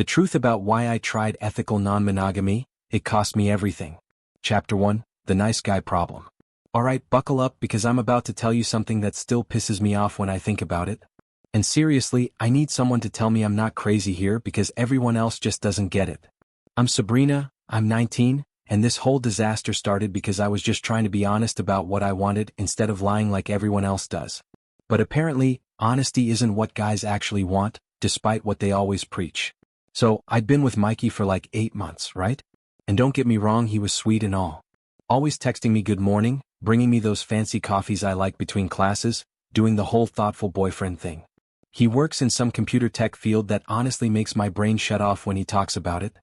The truth about why I tried ethical non-monogamy, it cost me everything. Chapter 1, The Nice Guy Problem. Alright, buckle up because I'm about to tell you something that still pisses me off when I think about it. And seriously, I need someone to tell me I'm not crazy here because everyone else just doesn't get it. I'm Sabrina, I'm 19, and this whole disaster started because I was just trying to be honest about what I wanted instead of lying like everyone else does. But apparently, honesty isn't what guys actually want, despite what they always preach. So, I'd been with Mikey for like 8 months, right? And don't get me wrong, he was sweet and all. Always texting me good morning, bringing me those fancy coffees I like between classes, doing the whole thoughtful boyfriend thing. He works in some computer tech field that honestly makes my brain shut off when he talks about it.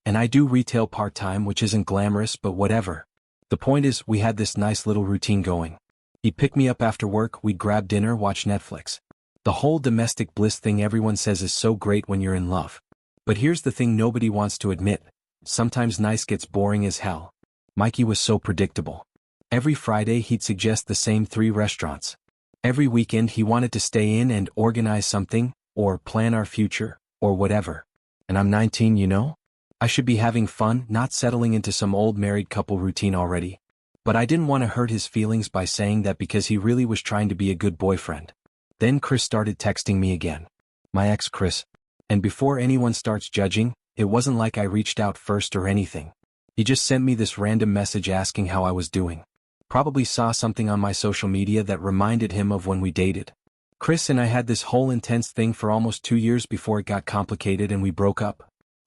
And I do retail part-time, which isn't glamorous, but whatever. The point is, we had this nice little routine going. He'd pick me up after work, we'd grab dinner, watch Netflix. The whole domestic bliss thing everyone says is so great when you're in love. But here's the thing nobody wants to admit. Sometimes nice gets boring as hell. Mikey was so predictable. Every Friday he'd suggest the same 3 restaurants. Every weekend he wanted to stay in and organize something, or plan our future, or whatever. And I'm 19, you know? I should be having fun, not settling into some old married couple routine already. But I didn't want to hurt his feelings by saying that because he really was trying to be a good boyfriend. Then Chris started texting me again. My ex Chris. And before anyone starts judging, it wasn't like I reached out first or anything. He just sent me this random message asking how I was doing. Probably saw something on my social media that reminded him of when we dated. Chris and I had this whole intense thing for almost 2 years before it got complicated and we broke up.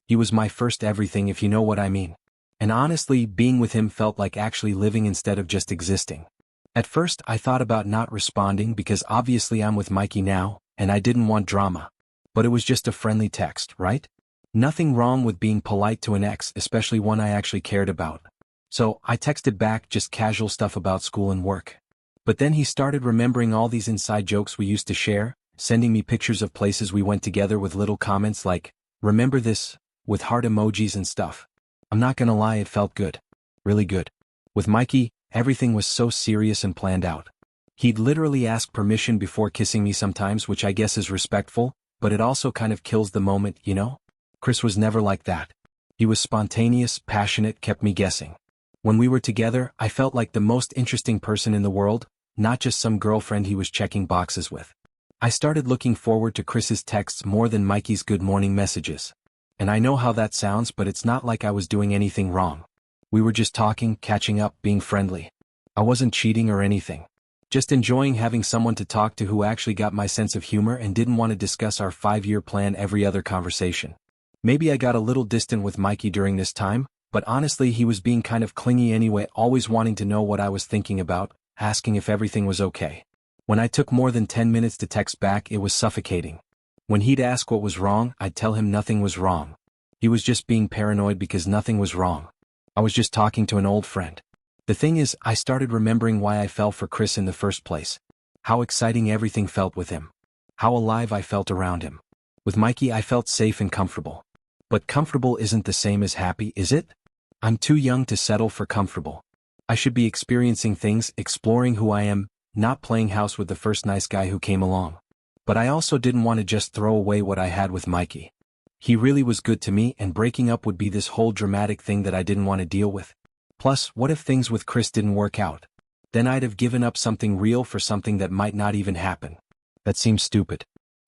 He was my first everything, if you know what I mean. And honestly, being with him felt like actually living instead of just existing. At first, I thought about not responding because obviously I'm with Mikey now, and I didn't want drama. But it was just a friendly text, right? Nothing wrong with being polite to an ex, especially one I actually cared about. So, I texted back just casual stuff about school and work. But then he started remembering all these inside jokes we used to share, sending me pictures of places we went together with little comments like, "Remember this?" with heart emojis and stuff. I'm not gonna lie, it felt good. Really good. With Mikey, everything was so serious and planned out. He'd literally ask permission before kissing me sometimes, which I guess is respectful, but it also kind of kills the moment, you know? Chris was never like that. He was spontaneous, passionate, kept me guessing. When we were together, I felt like the most interesting person in the world, not just some girlfriend he was checking boxes with. I started looking forward to Chris's texts more than Mikey's good morning messages. And I know how that sounds, but it's not like I was doing anything wrong. We were just talking, catching up, being friendly. I wasn't cheating or anything. Just enjoying having someone to talk to who actually got my sense of humor and didn't want to discuss our 5-year plan every other conversation. Maybe I got a little distant with Mikey during this time, but honestly he was being kind of clingy anyway, always wanting to know what I was thinking about, asking if everything was okay. When I took more than 10 minutes to text back, it was suffocating. When he'd ask what was wrong, I'd tell him nothing was wrong. He was just being paranoid because nothing was wrong. I was just talking to an old friend. The thing is, I started remembering why I fell for Chris in the first place. How exciting everything felt with him. How alive I felt around him. With Mikey I felt safe and comfortable. But comfortable isn't the same as happy, is it? I'm too young to settle for comfortable. I should be experiencing things, exploring who I am, not playing house with the first nice guy who came along. But I also didn't want to just throw away what I had with Mikey. He really was good to me, and breaking up would be this whole dramatic thing that I didn't want to deal with. Plus, what if things with Chris didn't work out? Then I'd have given up something real for something that might not even happen. That seems stupid.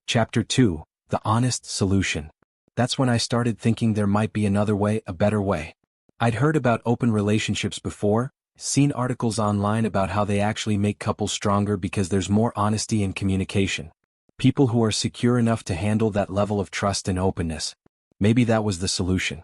Chapter 2, The Honest Solution. That's when I started thinking there might be another way, a better way. I'd heard about open relationships before, seen articles online about how they actually make couples stronger because there's more honesty and communication. People who are secure enough to handle that level of trust and openness. Maybe that was the solution.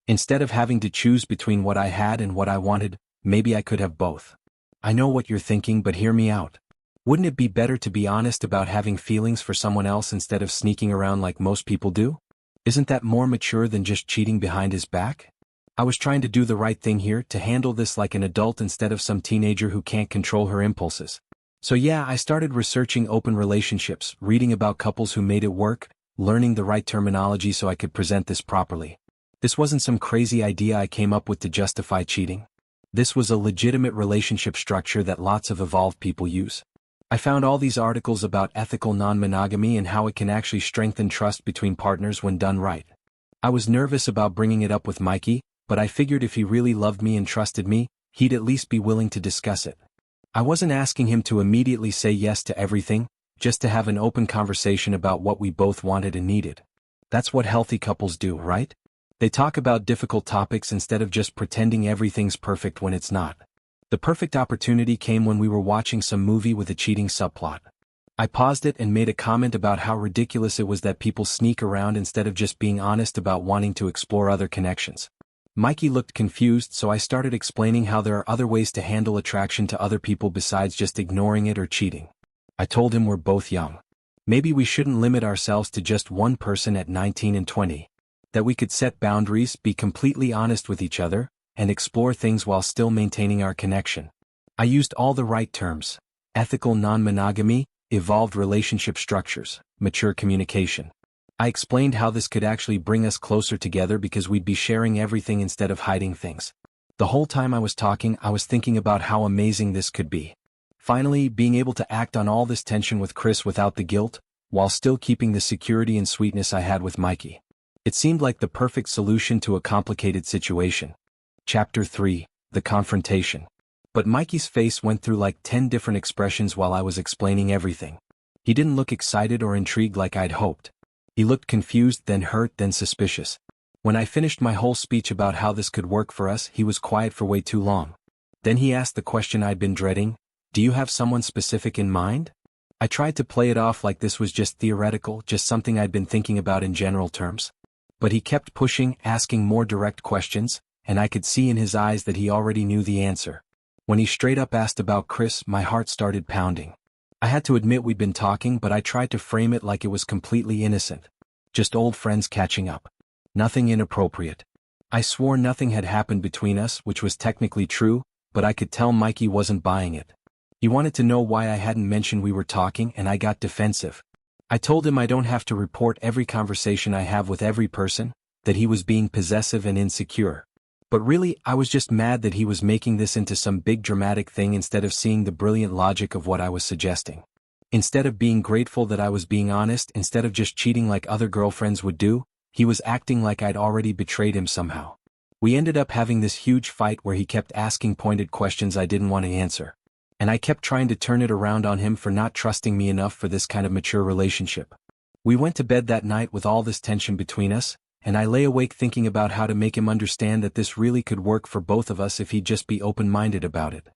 Instead of having to choose between what I had and what I wanted, maybe I could have both. I know what you're thinking, but hear me out. Wouldn't it be better to be honest about having feelings for someone else instead of sneaking around like most people do? Isn't that more mature than just cheating behind his back? I was trying to do the right thing here, to handle this like an adult instead of some teenager who can't control her impulses. So yeah, I started researching open relationships, reading about couples who made it work, learning the right terminology so I could present this properly. This wasn't some crazy idea I came up with to justify cheating. This was a legitimate relationship structure that lots of evolved people use. I found all these articles about ethical non-monogamy and how it can actually strengthen trust between partners when done right. I was nervous about bringing it up with Mikey, but I figured if he really loved me and trusted me, he'd at least be willing to discuss it. I wasn't asking him to immediately say yes to everything, just to have an open conversation about what we both wanted and needed. That's what healthy couples do, right? They talk about difficult topics instead of just pretending everything's perfect when it's not. The perfect opportunity came when we were watching some movie with a cheating subplot. I paused it and made a comment about how ridiculous it was that people sneak around instead of just being honest about wanting to explore other connections. Mikey looked confused, so I started explaining how there are other ways to handle attraction to other people besides just ignoring it or cheating. I told him we're both young. Maybe we shouldn't limit ourselves to just one person at 19 and 20. That we could set boundaries, be completely honest with each other, and explore things while still maintaining our connection. I used all the right terms: ethical non-monogamy, evolved relationship structures, mature communication. I explained how this could actually bring us closer together because we'd be sharing everything instead of hiding things. The whole time I was talking, I was thinking about how amazing this could be. Finally, being able to act on all this tension with Chris without the guilt, while still keeping the security and sweetness I had with Mikey. It seemed like the perfect solution to a complicated situation. Chapter 3: The Confrontation. But Mikey's face went through like 10 different expressions while I was explaining everything. He didn't look excited or intrigued like I'd hoped. He looked confused, then hurt, then suspicious. When I finished my whole speech about how this could work for us, he was quiet for way too long. Then he asked the question I'd been dreading: "Do you have someone specific in mind?" I tried to play it off like this was just theoretical, just something I'd been thinking about in general terms. But he kept pushing, asking more direct questions, and I could see in his eyes that he already knew the answer. When he straight up asked about Chris, my heart started pounding. I had to admit we'd been talking, but I tried to frame it like it was completely innocent. Just old friends catching up. Nothing inappropriate. I swore nothing had happened between us, which was technically true, but I could tell Mikey wasn't buying it. He wanted to know why I hadn't mentioned we were talking, and I got defensive. I told him I don't have to report every conversation I have with every person, that he was being possessive and insecure. But really, I was just mad that he was making this into some big dramatic thing instead of seeing the brilliant logic of what I was suggesting. Instead of being grateful that I was being honest, instead of just cheating like other girlfriends would do, he was acting like I'd already betrayed him somehow. We ended up having this huge fight where he kept asking pointed questions I didn't want to answer. And I kept trying to turn it around on him for not trusting me enough for this kind of mature relationship. We went to bed that night with all this tension between us, and I lay awake thinking about how to make him understand that this really could work for both of us if he'd just be open-minded about it.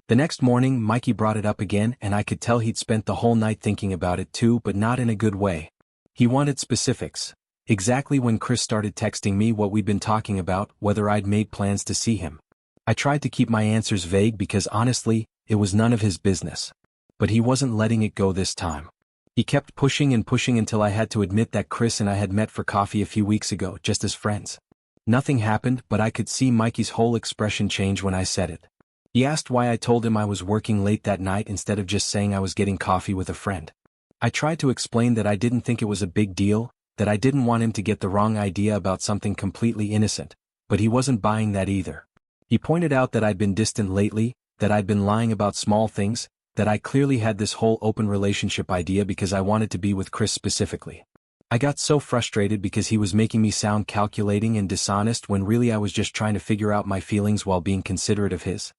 The next morning, Mikey brought it up again, and I could tell he'd spent the whole night thinking about it too, but not in a good way. He wanted specifics. Exactly when Chris started texting me what we'd been talking about, whether I'd made plans to see him. I tried to keep my answers vague because honestly, it was none of his business. But he wasn't letting it go this time. He kept pushing and pushing until I had to admit that Chris and I had met for coffee a few weeks ago, just as friends. Nothing happened, but I could see Mikey's whole expression change when I said it. He asked why I told him I was working late that night instead of just saying I was getting coffee with a friend. I tried to explain that I didn't think it was a big deal, that I didn't want him to get the wrong idea about something completely innocent, but he wasn't buying that either. He pointed out that I'd been distant lately, that I'd been lying about small things, that I clearly had this whole open relationship idea because I wanted to be with Chris specifically. I got so frustrated because he was making me sound calculating and dishonest when really I was just trying to figure out my feelings while being considerate of his.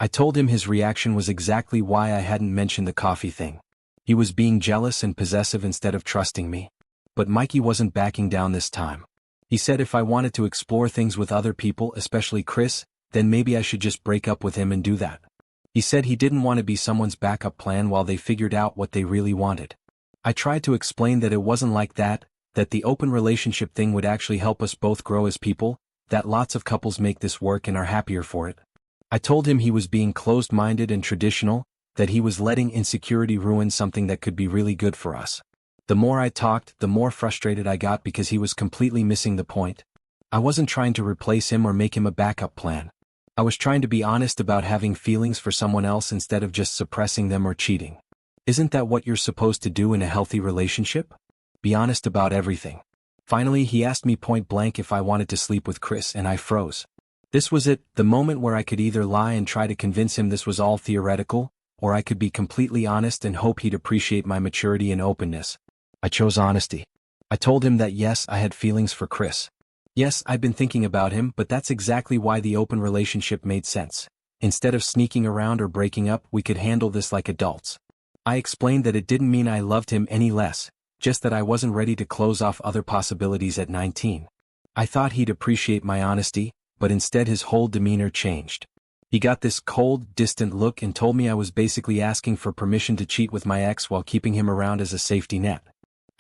I told him his reaction was exactly why I hadn't mentioned the coffee thing. He was being jealous and possessive instead of trusting me. But Mikey wasn't backing down this time. He said if I wanted to explore things with other people, especially Chris, then maybe I should just break up with him and do that. He said he didn't want to be someone's backup plan while they figured out what they really wanted. I tried to explain that it wasn't like that, that the open relationship thing would actually help us both grow as people, that lots of couples make this work and are happier for it. I told him he was being closed-minded and traditional, that he was letting insecurity ruin something that could be really good for us. The more I talked, the more frustrated I got because he was completely missing the point. I wasn't trying to replace him or make him a backup plan. I was trying to be honest about having feelings for someone else instead of just suppressing them or cheating. Isn't that what you're supposed to do in a healthy relationship? Be honest about everything. Finally, he asked me point blank if I wanted to sleep with Chris, and I froze. This was it, the moment where I could either lie and try to convince him this was all theoretical, or I could be completely honest and hope he'd appreciate my maturity and openness. I chose honesty. I told him that yes, I had feelings for Chris. Yes, I've been thinking about him, but that's exactly why the open relationship made sense. Instead of sneaking around or breaking up, we could handle this like adults. I explained that it didn't mean I loved him any less, just that I wasn't ready to close off other possibilities at 19. I thought he'd appreciate my honesty, but instead his whole demeanor changed. He got this cold, distant look and told me I was basically asking for permission to cheat with my ex while keeping him around as a safety net.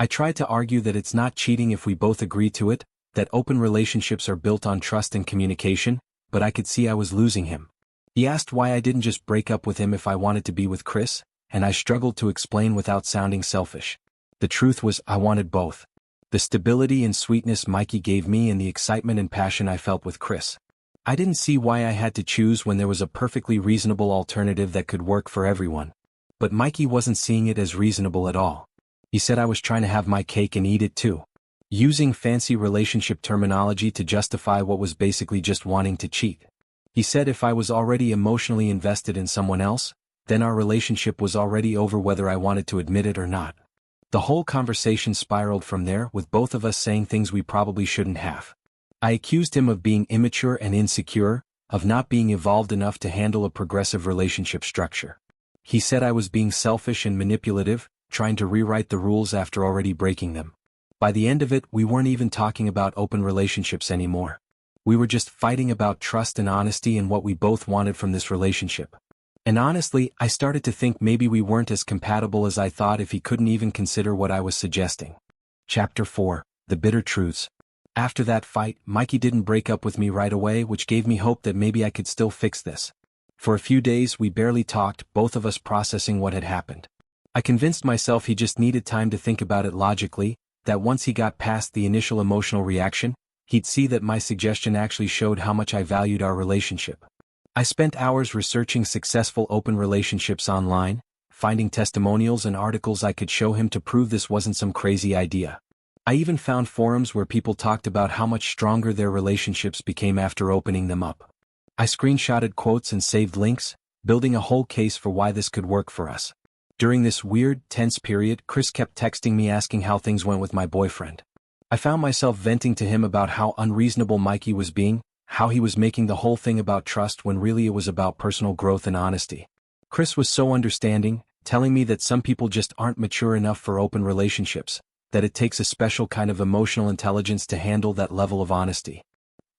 I tried to argue that it's not cheating if we both agree to it, that open relationships are built on trust and communication, but I could see I was losing him. He asked why I didn't just break up with him if I wanted to be with Chris, and I struggled to explain without sounding selfish. The truth was I wanted both. The stability and sweetness Mikey gave me and the excitement and passion I felt with Chris. I didn't see why I had to choose when there was a perfectly reasonable alternative that could work for everyone. But Mikey wasn't seeing it as reasonable at all. He said I was trying to have my cake and eat it too, using fancy relationship terminology to justify what was basically just wanting to cheat. He said if I was already emotionally invested in someone else, then our relationship was already over whether I wanted to admit it or not. The whole conversation spiraled from there, with both of us saying things we probably shouldn't have. I accused him of being immature and insecure, of not being evolved enough to handle a progressive relationship structure. He said I was being selfish and manipulative, trying to rewrite the rules after already breaking them. By the end of it, we weren't even talking about open relationships anymore. We were just fighting about trust and honesty and what we both wanted from this relationship. And honestly, I started to think maybe we weren't as compatible as I thought if he couldn't even consider what I was suggesting. Chapter 4. The Bitter Truths. After that fight, Mikey didn't break up with me right away, which gave me hope that maybe I could still fix this. For a few days we barely talked, both of us processing what had happened. I convinced myself he just needed time to think about it logically, that once he got past the initial emotional reaction, he'd see that my suggestion actually showed how much I valued our relationship. I spent hours researching successful open relationships online, finding testimonials and articles I could show him to prove this wasn't some crazy idea. I even found forums where people talked about how much stronger their relationships became after opening them up. I screenshotted quotes and saved links, building a whole case for why this could work for us. During this weird, tense period, Chris kept texting me asking how things went with my boyfriend. I found myself venting to him about how unreasonable Mikey was being, how he was making the whole thing about trust when really it was about personal growth and honesty. Chris was so understanding, telling me that some people just aren't mature enough for open relationships, that it takes a special kind of emotional intelligence to handle that level of honesty.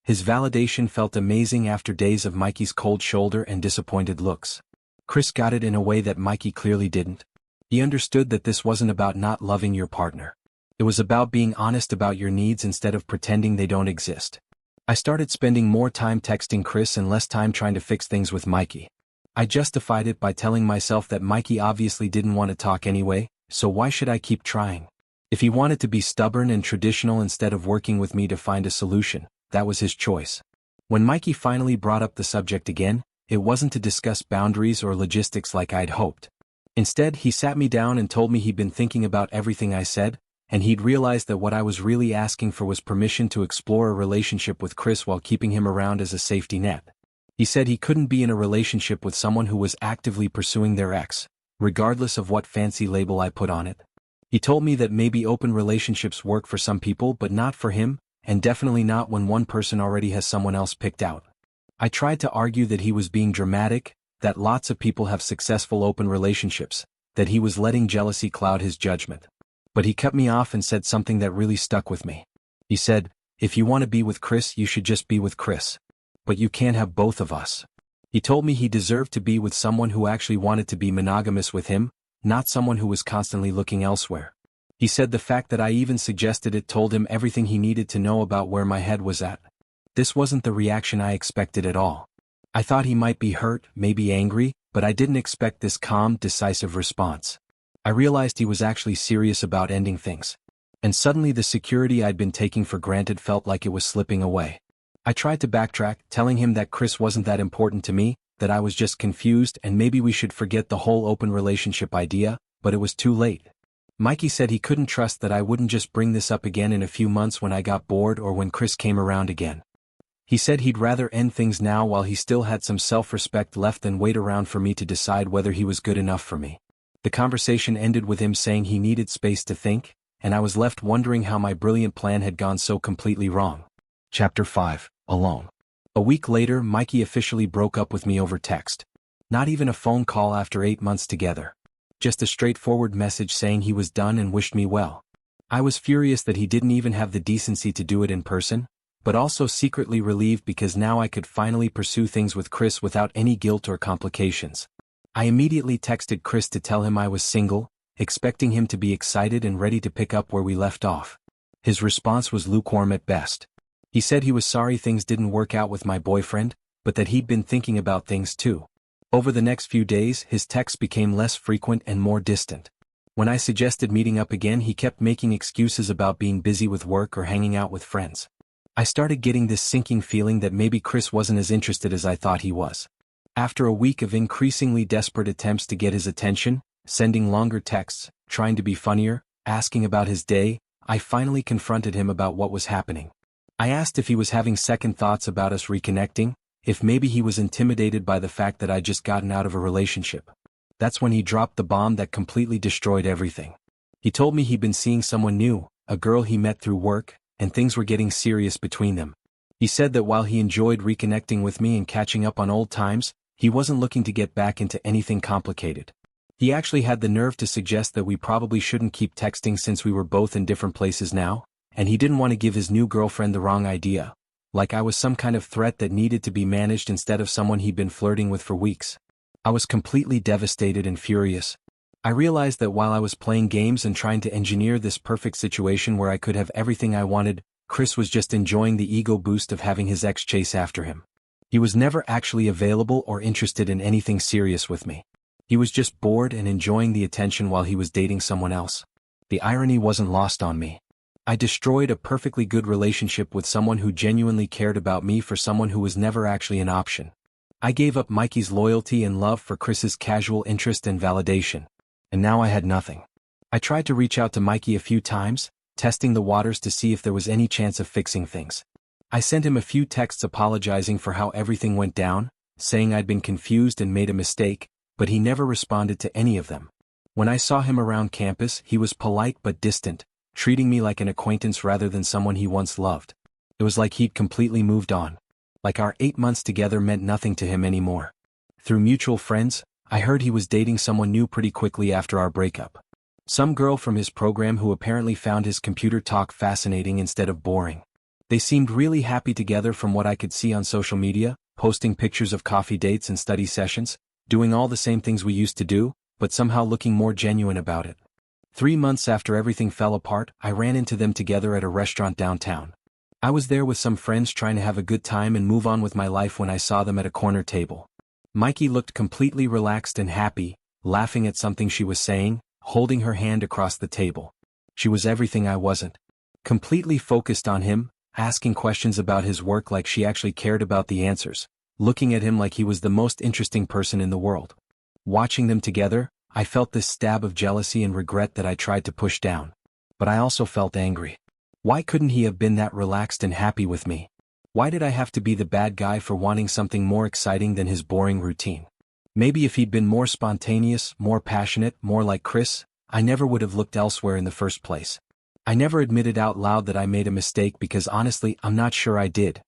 His validation felt amazing after days of Mikey's cold shoulder and disappointed looks. Chris got it in a way that Mikey clearly didn't. He understood that this wasn't about not loving your partner. It was about being honest about your needs instead of pretending they don't exist. I started spending more time texting Chris and less time trying to fix things with Mikey. I justified it by telling myself that Mikey obviously didn't want to talk anyway, so why should I keep trying? If he wanted to be stubborn and traditional instead of working with me to find a solution, that was his choice. When Mikey finally brought up the subject again, it wasn't to discuss boundaries or logistics like I'd hoped. Instead, he sat me down and told me he'd been thinking about everything I said, and he'd realized that what I was really asking for was permission to explore a relationship with Chris while keeping him around as a safety net. He said he couldn't be in a relationship with someone who was actively pursuing their ex, regardless of what fancy label I put on it. He told me that maybe open relationships work for some people but not for him, and definitely not when one person already has someone else picked out. I tried to argue that he was being dramatic, that lots of people have successful open relationships, that he was letting jealousy cloud his judgment. But he cut me off and said something that really stuck with me. He said, "If you want to be with Chris, you should just be with Chris. But you can't have both of us." He told me he deserved to be with someone who actually wanted to be monogamous with him, not someone who was constantly looking elsewhere. He said the fact that I even suggested it told him everything he needed to know about where my head was at. This wasn't the reaction I expected at all. I thought he might be hurt, maybe angry, but I didn't expect this calm, decisive response. I realized he was actually serious about ending things. And suddenly the security I'd been taking for granted felt like it was slipping away. I tried to backtrack, telling him that Chris wasn't that important to me, that I was just confused and maybe we should forget the whole open relationship idea, but it was too late. Mikey said he couldn't trust that I wouldn't just bring this up again in a few months when I got bored or when Chris came around again. He said he'd rather end things now while he still had some self-respect left than wait around for me to decide whether he was good enough for me. The conversation ended with him saying he needed space to think, and I was left wondering how my brilliant plan had gone so completely wrong. Chapter 5, Alone. A week later, Mikey officially broke up with me over text. Not even a phone call after 8 months together. Just a straightforward message saying he was done and wished me well. I was furious that he didn't even have the decency to do it in person, but also secretly relieved because now I could finally pursue things with Chris without any guilt or complications. I immediately texted Chris to tell him I was single, expecting him to be excited and ready to pick up where we left off. His response was lukewarm at best. He said he was sorry things didn't work out with my boyfriend, but that he'd been thinking about things too. Over the next few days, his texts became less frequent and more distant. When I suggested meeting up again, he kept making excuses about being busy with work or hanging out with friends. I started getting this sinking feeling that maybe Chris wasn't as interested as I thought he was. After a week of increasingly desperate attempts to get his attention, sending longer texts, trying to be funnier, asking about his day, I finally confronted him about what was happening. I asked if he was having second thoughts about us reconnecting, if maybe he was intimidated by the fact that I'd just gotten out of a relationship. That's when he dropped the bomb that completely destroyed everything. He told me he'd been seeing someone new, a girl he met through work, and things were getting serious between them. He said that while he enjoyed reconnecting with me and catching up on old times, he wasn't looking to get back into anything complicated. He actually had the nerve to suggest that we probably shouldn't keep texting since we were both in different places now, and he didn't want to give his new girlfriend the wrong idea, like I was some kind of threat that needed to be managed instead of someone he'd been flirting with for weeks. I was completely devastated and furious. I realized that while I was playing games and trying to engineer this perfect situation where I could have everything I wanted, Chris was just enjoying the ego boost of having his ex chase after him. He was never actually available or interested in anything serious with me. He was just bored and enjoying the attention while he was dating someone else. The irony wasn't lost on me. I destroyed a perfectly good relationship with someone who genuinely cared about me for someone who was never actually an option. I gave up Mikey's loyalty and love for Chris's casual interest and validation. And now I had nothing. I tried to reach out to Mikey a few times, testing the waters to see if there was any chance of fixing things. I sent him a few texts apologizing for how everything went down, saying I'd been confused and made a mistake, but he never responded to any of them. When I saw him around campus, he was polite but distant, treating me like an acquaintance rather than someone he once loved. It was like he'd completely moved on. Like our 8 months together meant nothing to him anymore. Through mutual friends, I heard he was dating someone new pretty quickly after our breakup. Some girl from his program who apparently found his computer talk fascinating instead of boring. They seemed really happy together from what I could see on social media, posting pictures of coffee dates and study sessions, doing all the same things we used to do, but somehow looking more genuine about it. 3 months after everything fell apart, I ran into them together at a restaurant downtown. I was there with some friends trying to have a good time and move on with my life when I saw them at a corner table. Mikey looked completely relaxed and happy, laughing at something she was saying, holding her hand across the table. She was everything I wasn't. Completely focused on him, asking questions about his work like she actually cared about the answers, looking at him like he was the most interesting person in the world. Watching them together, I felt this stab of jealousy and regret that I tried to push down. But I also felt angry. Why couldn't he have been that relaxed and happy with me? Why did I have to be the bad guy for wanting something more exciting than his boring routine? Maybe if he'd been more spontaneous, more passionate, more like Chris, I never would have looked elsewhere in the first place. I never admitted out loud that I made a mistake because honestly, I'm not sure I did.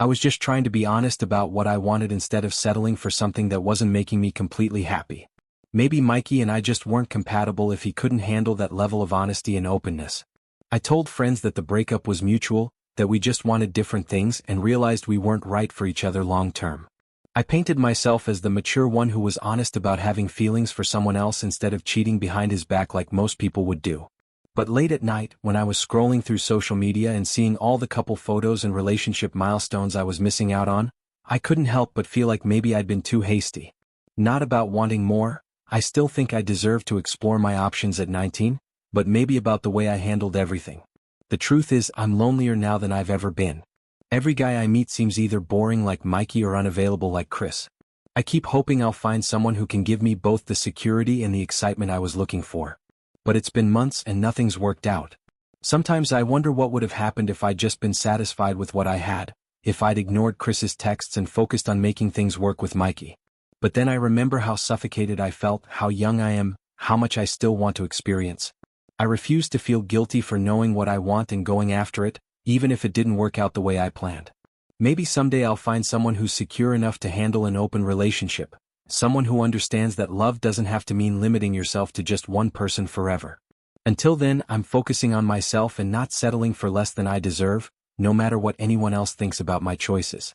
I was just trying to be honest about what I wanted instead of settling for something that wasn't making me completely happy. Maybe Mikey and I just weren't compatible if he couldn't handle that level of honesty and openness. I told friends that the breakup was mutual, that we just wanted different things and realized we weren't right for each other long term. I painted myself as the mature one who was honest about having feelings for someone else instead of cheating behind his back like most people would do. But late at night, when I was scrolling through social media and seeing all the couple photos and relationship milestones I was missing out on, I couldn't help but feel like maybe I'd been too hasty. Not about wanting more, I still think I deserve to explore my options at 19, but maybe about the way I handled everything. The truth is, I'm lonelier now than I've ever been. Every guy I meet seems either boring like Mikey or unavailable like Chris. I keep hoping I'll find someone who can give me both the security and the excitement I was looking for. But it's been months and nothing's worked out. Sometimes I wonder what would have happened if I'd just been satisfied with what I had, if I'd ignored Chris's texts and focused on making things work with Mikey. But then I remember how suffocated I felt, how young I am, how much I still want to experience. I refuse to feel guilty for knowing what I want and going after it, even if it didn't work out the way I planned. Maybe someday I'll find someone who's secure enough to handle an open relationship, someone who understands that love doesn't have to mean limiting yourself to just one person forever. Until then, I'm focusing on myself and not settling for less than I deserve, no matter what anyone else thinks about my choices.